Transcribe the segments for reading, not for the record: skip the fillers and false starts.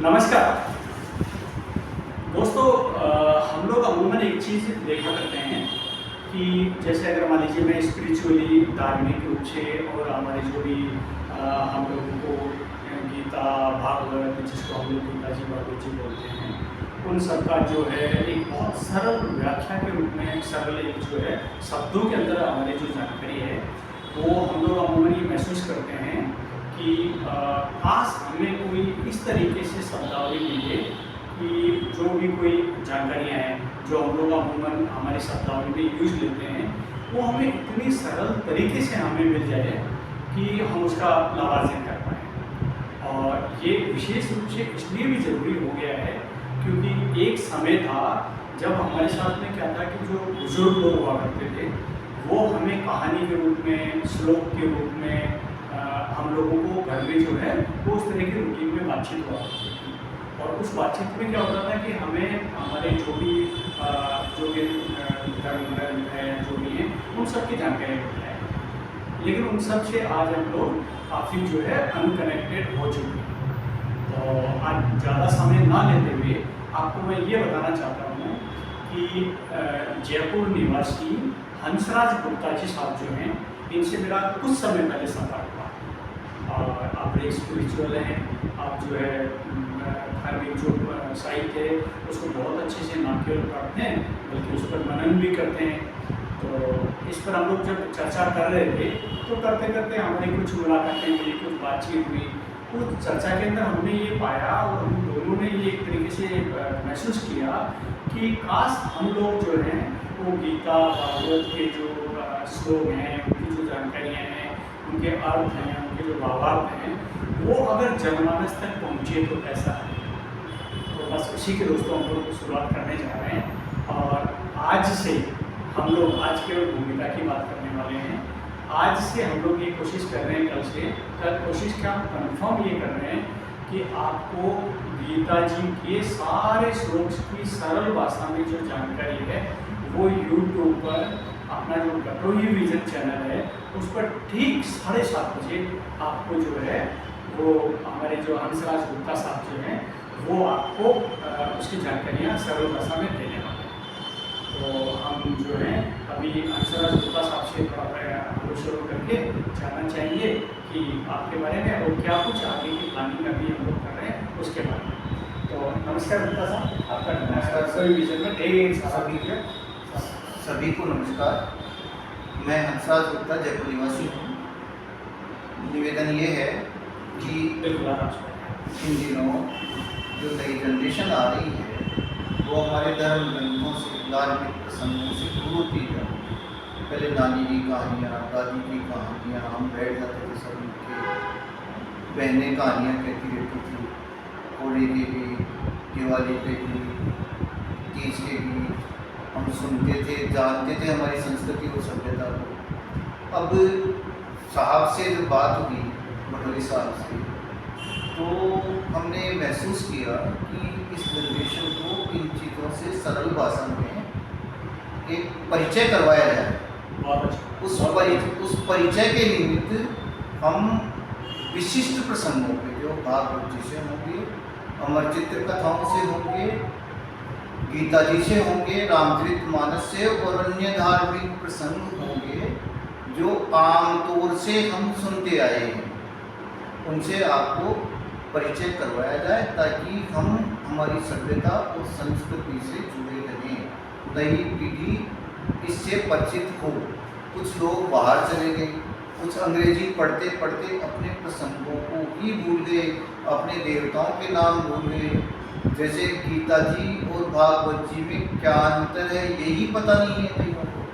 नमस्कार दोस्तों। हम लोग अमूमन एक चीज़ देखा करते हैं कि जैसे अगर मान लीजिए मैं स्पिरिचुअली धार्मिक रूप से और हमारे जो भी हम लोगों को गीता भागवत जिसको हम लोग गीता जी भागवत जी बोलते हैं, उन सब का जो है एक बहुत सरल व्याख्या के रूप में सरल एक जो है शब्दों के अंदर हमारी जो जानकारी है वो हम लोग अमूमन ये महसूस करते हैं कि काश हमें कोई इस तरीके से शब्दावली मिले कि जो भी कोई जानकारियाँ हैं जो हम लोग अमूमन हमारे शब्दावली में यूज लेते हैं वो हमें इतनी सरल तरीके से हमें मिल जाए कि हम उसका लाभार्जन कर पाएँ। और ये विशेष रूप से इसलिए भी ज़रूरी हो गया है क्योंकि एक समय था जब हमारे साथ में क्या था कि जो बुजुर्ग लोग हुआ करते थे वो हमें कहानी के रूप में, श्लोक के रूप में हम लोगों को घर में जो है वो उस तरह की रूटीन में बातचीत हुआ करती थी। और उस बातचीत में क्या होता था कि हमें हमारे जो भी धर्म ग्रंथ है जो भी हैं उन सब की जानकारी मिलता है, लेकिन उन सब से आज हम लोग काफ़ी जो है अनकनेक्टेड हो चुके हैं। तो आज ज़्यादा समय ना लेते हुए आपको मैं ये बताना चाहता हूँ कि जयपुर निवासी हंसराज गुप्ता जी साहब जो हैं इनसे मेरा कुछ समय पहले संपर्क हुआ। और आप एक स्पिरिचुअल हैं, आप जो है धार्मिक जो साहित्य है उसको बहुत अच्छे से ना केवल पढ़ते हैं बल्कि उस पर मनन भी करते हैं। तो इस पर हम लोग जब चर्चा कर रहे थे तो करते करते हमारी कुछ मुलाकातें हुई, कुछ बातचीत हुई। उस चर्चा के अंदर हमने ये पाया और हम दोनों ने ये एक तरीके से महसूस किया कि काश हम लोग जो हैं वो गीता भागवत के जो श्लोक हैं, उनकी जो जानकारियाँ हैं, उनके अर्थ हैं, उनके जो भावार्थ हैं वो अगर जनमानस तक पहुँचे तो कैसा है। तो बस उसी के दोस्तों हम लोग शुरुआत करने जा रहे हैं। और आज से हम लोग आज केवल भूमिका की बात करने वाले हैं। आज से हम लोग ये कोशिश कर रहे हैं, कल कोशिश क्या कंफर्म ये कर रहे हैं कि आपको गीता जी के सारे श्लोक की सरल भाषा में जो जानकारी है वो यूट्यूब पर अपना जो गटोही विजन चैनल है उस पर ठीक 7:30 बजे आपको जो है वो हमारे जो हंसराज गुप्ता साहब जो हैं वो आपको उसकी जानकारियाँ सरल भाषा में देने वाले हैं। तो हम जो हैं अभी हंसराज गुप्ता साहब से थोड़ा शुरू करके जानना चाहेंगे कि आपके बारे में और क्या कुछ आगे की प्लानिंग अभी हम लोग कर रहे हैं उसके बारे में। तो नमस्कार गुप्ता साहब, आपका गटोही विजन में ढेर सभी को नमस्कार। मैं हंसराज गुप्ता जयपुर निवासी हूँ। निवेदन ये है कि इन दिनों जो नई जनरेशन आ रही है वो हमारे धर्म ग्रंथों से, धार्मिक प्रसंगों से दूर होती जा रही है। पहले नानी की कहानियाँ, दादी की कहानियाँ हम बैठ जाते थे, सब उनके बहनें कहानियाँ कहती रहती थी, होली के भी, दिवाली पे भी, तीज के भी हम सुनते थे, जानते थे हमारी संस्कृति और सभ्यता को। अब साहब से जो बात हुई, भटोरी साहब से, तो हमने महसूस किया कि इस जनरेशन को इन चीज़ों से सरल भाषा में एक परिचय करवाया जाए। बहुत अच्छा। उस परिचय के निमित्त हम विशिष्ट प्रसंगों पे जो भागवत जी से होंगे, अमर चित्र कथाओं से होंगे, गीता जी से होंगे, रामचरितमानस से और अन्य धार्मिक प्रसंग होंगे जो आमतौर से हम सुनते आए हैं, उनसे आपको परिचय करवाया जाए ताकि हम हमारी सभ्यता और संस्कृति से जुड़े रहें, नई पीढ़ी इससे परिचित हो। कुछ लोग बाहर चले गए, कुछ अंग्रेजी पढ़ते पढ़ते अपने प्रसंगों को ही भूल गए, अपने देवताओं के नाम भूल गए। जैसे गीता जी और भागवत जी में क्या अंतर है यही पता नहीं है कईयों को।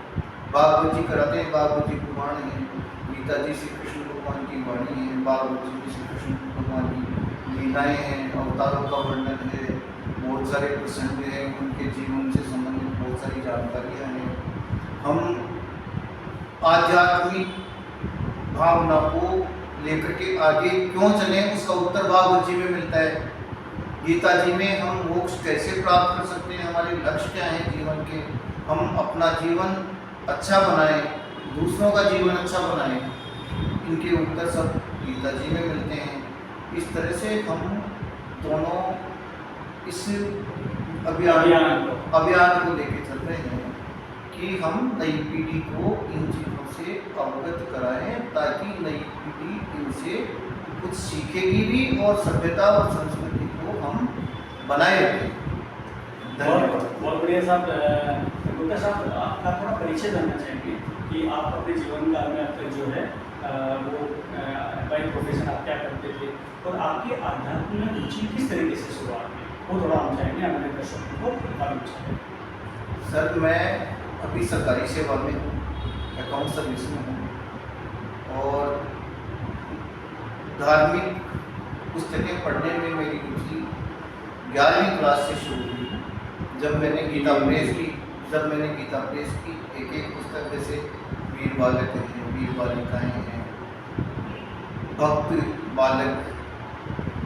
भागवत जी कराते हैं, भागवत जी पुराण है, गीता जी श्री कृष्ण भगवान की वाणी है, भागवत जी श्री कृष्ण भगवान की लीलाएँ हैं, अवतारों का वर्णन है, बहुत सारे प्रसंग हैं, उनके जीवन से संबंधित बहुत सारी जानकारियाँ हैं। हम आध्यात्मिक भावना को लेकर के आगे क्यों चलें उसका उत्तर भागवत जी में मिलता है। गीता जी में हम मोक्ष कैसे प्राप्त कर सकते हैं, हमारे लक्ष्य क्या हैं जीवन के, हम अपना जीवन अच्छा बनाएं, दूसरों का जीवन अच्छा बनाएं, इनके उत्तर सब गीता जी में मिलते हैं। इस तरह से हम दोनों इस अभियान अभियान को लेके चल रहे हैं कि हम नई पीढ़ी को इन चीज़ों से अवगत कराएं, ताकि नई पीढ़ी इनसे कुछ सीखेगी भी और सभ्यता और संस्कृति को हम बनाए रखें। धन्यवाद। बहुत बढ़िया साहब। गुप्ता साहब, आपका थोड़ा परिचय जानना चाहेंगे कि आप अपने जीवन काल में अब तक जो है वो बाई प्रोफेशन आप क्या करते थे और आपकी आध्यात्म में रुचि किस तरीके से शुरुआत हुई, वो थोड़ा हम चाहेंगे हमारे दर्शकों को मालूम चले। सर, मैं अभी सरकारी सेवा में हूँ, अकाउंट सर्विस में हूँ और धार्मिक पुस्तकें पढ़ने में मेरी रुचि 11वीं क्लास से शुरू हुई, जब मैंने गीता प्रेस की। एक एक पुस्तक जैसे वीर बालक हैं, वीर बालिकाएँ हैं, भक्त बालक,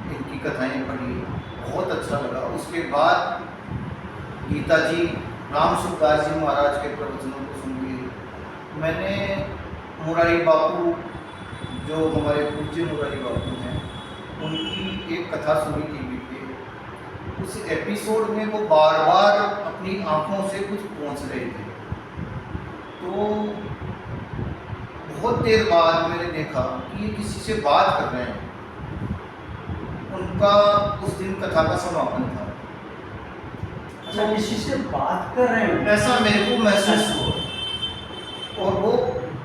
इनकी कथाएं पढ़ी, बहुत अच्छा लगा। उसके बाद गीता जी, राम सुखदास जी महाराज के प्रवचनों को सुन लिए। मैंने मुरारी बापू, जो हमारे पूज्य मुरारी बापू हैं, उनकी एक कथा सुनी टीवी पे। उस एपिसोड में वो बार बार अपनी आंखों से कुछ पहुंच रहे थे, तो बहुत देर बाद मैंने देखा कि ये किसी से बात कर रहे हैं। उनका उस दिन कथा का समापन था। अच्छा, किसी से बात कर रहे हैं ऐसा मेरे को महसूस हुआ और वो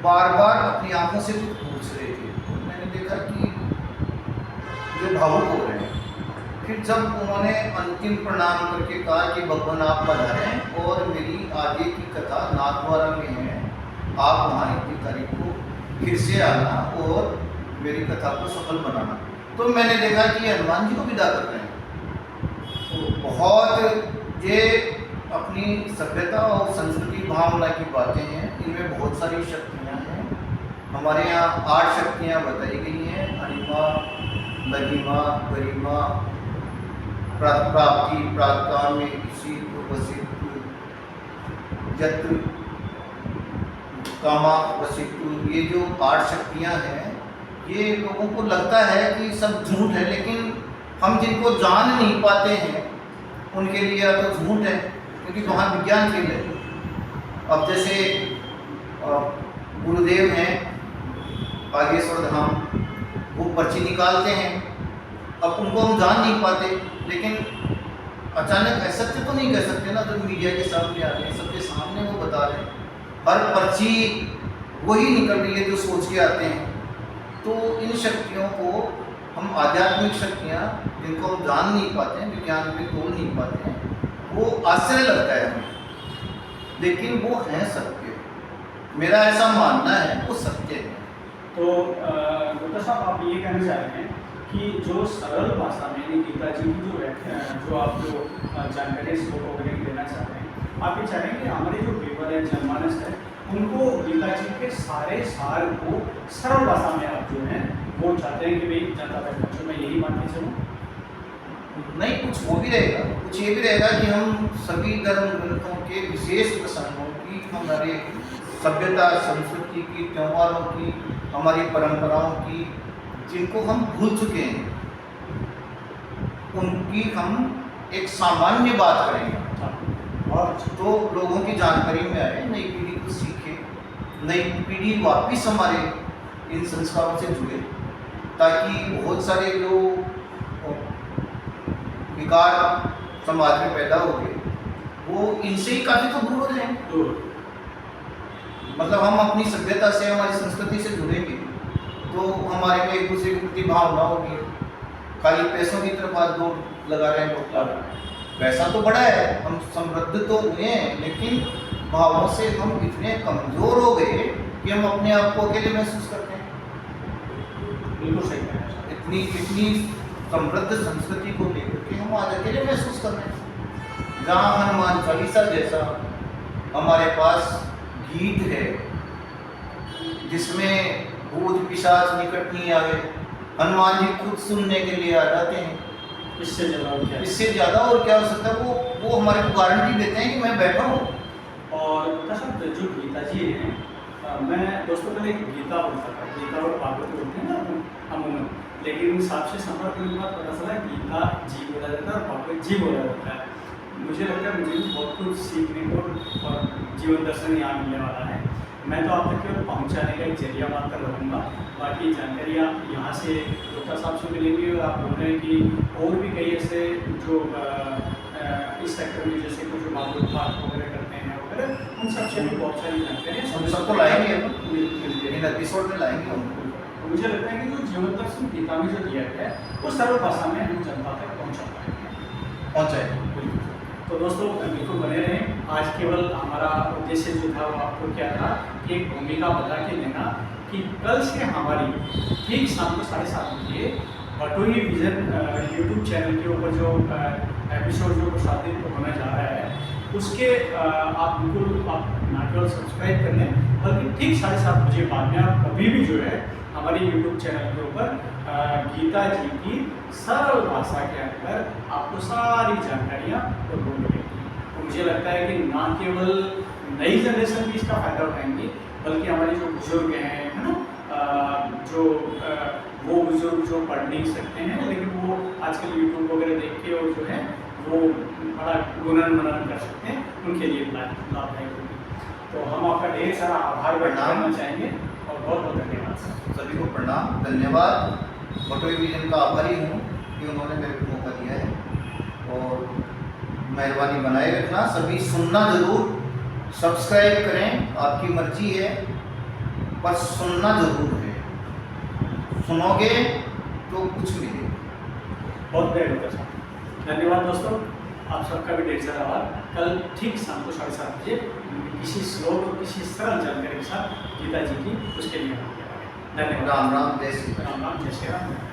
बार बार अपनी आंखों से कुछ पूछ रहे थे। तो मैंने देखा कि जो भावुक हो रहे हैं। फिर जब उन्होंने अंतिम प्रणाम करके कहा कि भगवान आप पधारें और मेरी आगे की कथा नाथद्वारा में है, आप वहाँ इतनी तारीख को फिर से आना और मेरी कथा को सफल बनाना, तो मैंने देखा कि हनुमान जी को विदा कर रहे हैं। तो बहुत ये अपनी सभ्यता और संस्कृति भावना की बातें हैं, इनमें बहुत सारी शक्तियाँ हैं। हमारे यहाँ 8 शक्तियाँ बताई गई हैं: अनिमा, लघिमा, गरिमा, प्राप्ति, प्राप्ताम्य, इसी, वसित्व, यत, कामा, वसित्व। ये जो 8 शक्तियाँ हैं, ये लोगों को लगता है कि सब झूठ है, लेकिन हम जिनको जान नहीं पाते हैं उनके लिए या तो झूठ है, क्योंकि वहाँ विज्ञान खेल है। अब जैसे गुरुदेव हैं बागेश्वर धाम, वो पर्ची निकालते हैं, अब उनको हम जान नहीं पाते, लेकिन अचानक असत्य तो नहीं कह सकते ना, जो मीडिया के सामने आ रहे हैं, सबके सामने वो बता रहे हैं। हर पर्ची वही निकल रही है जो सोच के आते हैं। तो इन शक्तियों को हम आध्यात्मिक शक्तियाँ, जिनको हम जान नहीं पाते हैं, विज्ञान में तोड़ नहीं पाते हैं, वो आश्चर्य लगता है हमें, लेकिन वो हैं सत्य। मेरा ऐसा मानना है वो सत्य है। तो गुप्ता साहब, आप ये कहना चाह रहे हैं कि जो सरल भाषा में गीता जी की जो आप जो जानकारी श्लोक वगैरह की देना चाह रहे हैं, आप ये चाह रहे हैं कि हमारे जो पेपर है, जनमानस है, उनको गीता जी के सारे सार को सरल भाषा में आप जो हैं वो चाहते हैं कि भाई जनता तक पहुँचे। मैं यही मान के चलूँ? नहीं, कुछ वो भी रहेगा, कुछ ये भी रहेगा कि हम सभी धर्म ग्रंथों के विशेष प्रसंगों की, हमारे सभ्यता संस्कृति की, त्योहारों की, हमारी परंपराओं की, जिनको हम भूल चुके हैं, उनकी हम एक सामान्य बात करेंगे और तो लोगों की जानकारी में आए, नई पीढ़ी को सीखे, नई पीढ़ी वापिस हमारे इन संस्कारों से जुड़े, ताकि बहुत सारे जो विकार समाज में पैदा हो गए वो इनसे ही काफ़ी तो दूर हो जाएंगे। मतलब हम अपनी सभ्यता से, हमारी संस्कृति से जुड़ेंगे तो हमारे में एक दूसरे के प्रति भावना होगी। खाली पैसों की तरफ आज दौड़ लगा रहे हैं लोग, पैसा तो बड़ा है, हम समृद्ध तो हुए हैं, लेकिन भावों से हम इतने कमज़ोर हो गए कि हम अपने आप को अकेले महसूस करते हैं। बिल्कुल सही है। इतनी समृद्ध संस्कृति को लेकर के हम आज अकेले महसूस कर रहे हैं। जहाँ हनुमान चालीसा जैसा हमारे पास गीत है, जिसमें भूत पिशाच निकट नहीं आवे, हनुमान जी खुद सुनने के लिए आ जाते हैं। इससे ज़्यादा और क्या हो सकता है? वो हमारे को गारंटी देते हैं कि मैं बैठा हूँ। और जो गीता जी हैं, मैं दोस्तों पहले एक गीता बोलता था, गीता और भागवत बोलते हैं ना अमूमन, लेकिन साहब से संपर्क करने के बाद पता चला गीता जी बोला जाता है और भागवत जी बोला जाता है। मुझे लगता है मुझे भी बहुत कुछ सीखने को और जीवन दर्शन यहाँ मिलने वाला है। मैं तो आप तक केवल पहुँचाने का एक जरिया मात्र रहूँगा, बाकी जानकारियाँ यहाँ से डॉक्टर साहब से मिलेंगी। और आप बोल रहे हैं कि और भी कई ऐसे जो इस सेक्टर में जैसे कुछ भागवत पाठ वगैरह करते हैं वगैरह, उन सबसे भी बहुत सारी जानकारियाँ हम सबको लाएंगे, मिलती इन है। एपिसोड में लाएंगे उनको। तो मुझे लगता है कि जो जीवन दर्शन गीता में जो दिया गया है वो सरल भाषा में हम जनता तक पहुँचा पाएंगे। पहुँचाए। तो दोस्तों बिल्कुल बने रहें। आज केवल हमारा उद्देश्य जो था वो आपको क्या था कि एक भूमिका बता के देना कि कल से हमारी ठीक शाम को 7:30 बजे बटोही विजन यूट्यूब चैनल के ऊपर जो एपिसोड जो प्रसारित होने जा रहा है उसके आप बिल्कुल आप ना केवल सब्सक्राइब कर लें बल्कि ठीक 7:30 बजे बाद में आप कभी भी जो है हमारे यूट्यूब चैनल के ऊपर गीता जी की सरल भाषा के अंदर आपको सारी जानकारियाँ और वो मिलेंगी। तो मुझे लगता है कि ना केवल नई जनरेशन भी इसका फ़ायदा उठाएंगी बल्कि हमारे जो बुजुर्ग हैं है ना, वो बुजुर्ग जो पढ़ नहीं सकते हैं लेकिन वो आजकल यूट्यूब वगैरह देख के और जो है वो बड़ा गुणन मनन कर सकते हैं, उनके लिए लाभदायक होगी। तो हम आपका ढेर सारा आभार व्यक्त करना चाहेंगे और बहुत बहुत धन्यवाद सर। सभी को प्रणाम, धन्यवाद। बटोही विजन का आभारी हूँ कि उन्होंने मेरे को मौका दिया है और मेहरबानी बनाए रखना। सभी सुनना ज़रूर, सब्सक्राइब करें, आपकी मर्जी है पर सुनना ज़रूर है। सुनोगे तो कुछ मिलेगा। बहुत बढ़िया डॉक्टर साहब, धन्यवाद दोस्तों। आप सबका भी ढेर सारा आभार। कल ठीक शाम को 7:30 बजे किसी श्लोक और किसी सरल जानकारी के साथ गीता जी की उसके लिए हम धन्यवाद। राम राम, जय श्री राम। राम राम, जय श्री राम।